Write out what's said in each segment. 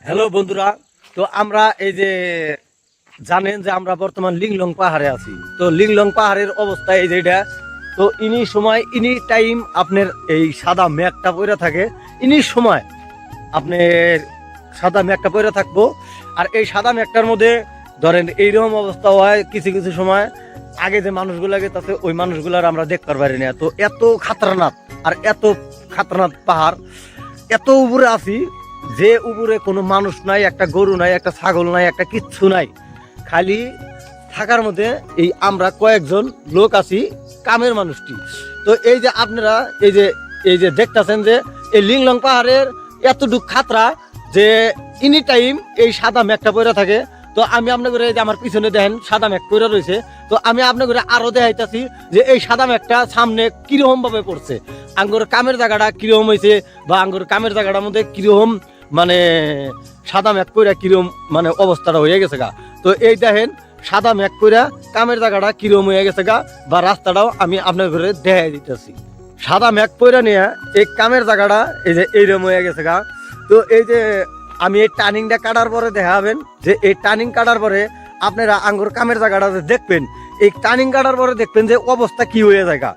Hello বন্ধুরা, তো আমরা এই যে জানেন যে আমরা বর্তমান লিংলং পাহাড়ে আছি। তো লিংলং পাহাড়ের অবস্থা এই যে এটা। তো ইনি সময় ইনি টাইম আপনার এই সাদা মেঘটা পড়ে থাকে, ইনি সময় আপনার সাদা মেঘটা পড়ে থাকবো। আর এই সাদা মেঘটার মধ্যে ধরেন এইরকম অবস্থা হয় কিছু কিছু সময়। আগে যে মানুষগুলা গেছে ওই মানুষগুলার আমরা দেখতে পারি না। তো এত খাতরনাক আর এত খাতরনাক পাহাড়, এত উপরে আছি যে উপরে কোনো মানুষ নাই, একটা গরু নাই, একটা ছাগল নাই, একটা কিচ্ছু নাই। খালি থাকার মধ্যে এই আমরা কয়েকজন লোক আছি, কামের মানুষটি। তো এই যে আপনারা এই যে দেখতেছেন যে এই লিংলং পাহাড়ের এতটুক খাতরা যে এনি টাইম এই সাদা মেঘটা পড়ে থাকে। তো আমি আপনাকে এই যে আমার পিছনে দেখেন সাদা মেঘ পড়ে রয়েছে। তো আমি আপনাকে আরো দেখাইতেছি যে এই সাদা মেঘটা সামনে কিরকম ভাবে পড়ছে, আঙ্গুর কামের জায়গাটা কিরকম হয়েছে, বা আঙ্গুর কামের জায়গাটার মধ্যে কিরকম মানে সাদা মেঘ কইরা কিরম মানে অবস্থাটা হয়ে গেছে গা। তো এই দেখেন সাদা মেঘ কইরা কামের জায়গাটা কিরম হয়ে গেছে গা, বা রাস্তাটাও আমি আপনার ঘরে দেখাই দিতেছি। সাদা মেঘ কইরা নিয়ে এই কামের জায়গাটা এই যে এইরকম হয়ে গেছে গা। তো এই যে আমি এই টার্নিংটা কাটার পরে দেখাবেন যে এই টার্নিং কাটার পরে আপনারা আঙ্গুর কামের জায়গাটা দেখবেন, এই টার্নিং কাটার পরে দেখবেন যে অবস্থা কি হয়ে যায় গা।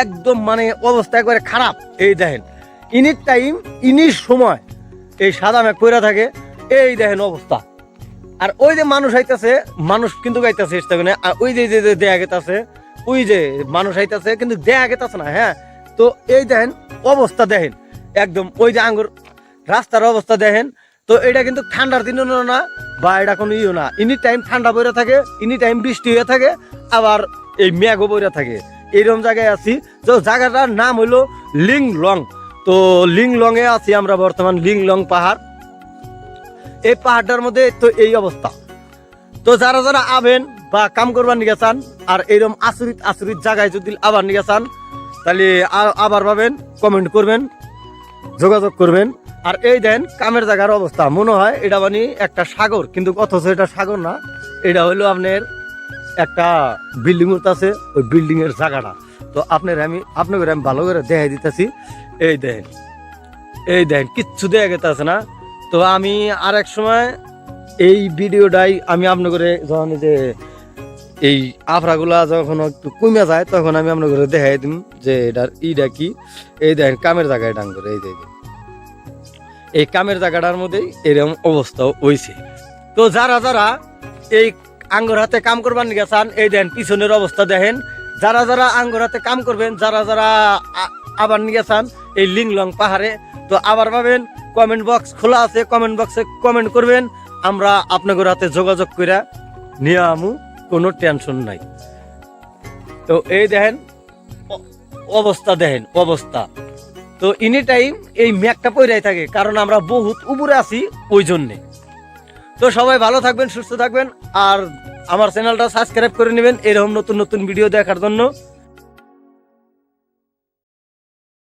একদম মানে অবস্থা একবারে খারাপ। এই দেখেন ইনির টাইম ইনির সময় এই সাদা মেঘ পইরা থাকে, এই দেখেন অবস্থা। আর ওই যে মানুষ আইতাছে, মানুষ কিন্তু গাইতেছে, আর ওই যে দেয়া গেতাছে, ওই যে মানুষ আইতাছে কিন্তু দেয়া গেতাছে না। হ্যাঁ, তো এই দেখেন অবস্থা দেখেন একদম ওই যে আঙ্গুর রাস্তার অবস্থা দেখেন। তো এটা কিন্তু ঠান্ডার দিনও না, বা এটা কোনো ইও না। এনি টাইম ঠান্ডা পড়ে থাকে, এনি টাইম বৃষ্টি হয়ে থাকে, আবার এই মেঘও পড়ে থাকে। এইরকম জায়গায় আছি। তো জায়গাটার নাম হইলো লিংলং। তো লিংলং এ আছি আমরা বর্তমান, লিংলং পাহাড়। এই পাহাড়টার মধ্যে তো এই অবস্থা। তো যারা যারা আবেন বা কাম করবার নিয়ে চান, আর এইরকম আচরিত আচরিত জায়গায় যদি আবার নিয়ে চান, তাহলে আবার পাবেন, কমেন্ট করবেন, যোগাযোগ করবেন। আর এই দেন কামের জায়গার অবস্থা, মনে হয় এটা মানে একটা সাগর, কিন্তু অথচ এটা সাগর না, এটা হইলো আপনার একটা বিল্ডিং আছে, ওই বিল্ডিং এর জায়গাটা। তো আপনাকে আমি ভালো করে দেখাই দিতেছি। এই দেখেন কিচ্ছু দেখা গেছে না। তো আমি আর এক সময় এই ভিডিওটাই আমি আপনাকে যখন যে এই আফরাগুলা যখন একটু কমে যায় তখন আমি আপনাকে দেখাই দিম যে এটার ইটা কি। এই দেখেন কামের জায়গায় ডাং করে এই কামের জায়গাটার মধ্যেই এরকম অবস্থা হয়েছে। তো যারা যারা এই আঙ্গুর হাতে কাম করবার নিয়ে চান, এই দেখেন পিছনের অবস্থা দেখেন। যারা যারা আঙ্গুর হাতে কাম করবেন, যারা যারা আবার নিয়ে চান এই লিংলং পাহাড়ে, তো আবার পাবেন। কমেন্ট বক্স খোলা আছে, কমেন্ট বক্সে কমেন্ট করবেন, আমরা আপনাদের হাতে যোগাযোগ করে নিয়ে আমু, কোনো টেনশন নাই। তো এই দেখেন অবস্থা, দেখেন অবস্থা। তো এনি টাইম এই মেঘটা পইরাই থাকে, কারণ আমরা বহুত উপরে আছি ওই জন্যে। তো সবাই ভালো থাকবেন, সুস্থ থাকবেন, আর আমার চ্যানেলটা সাবস্ক্রাইব করে নেবেন এরকম নতুন নতুন ভিডিও দেখার জন্য।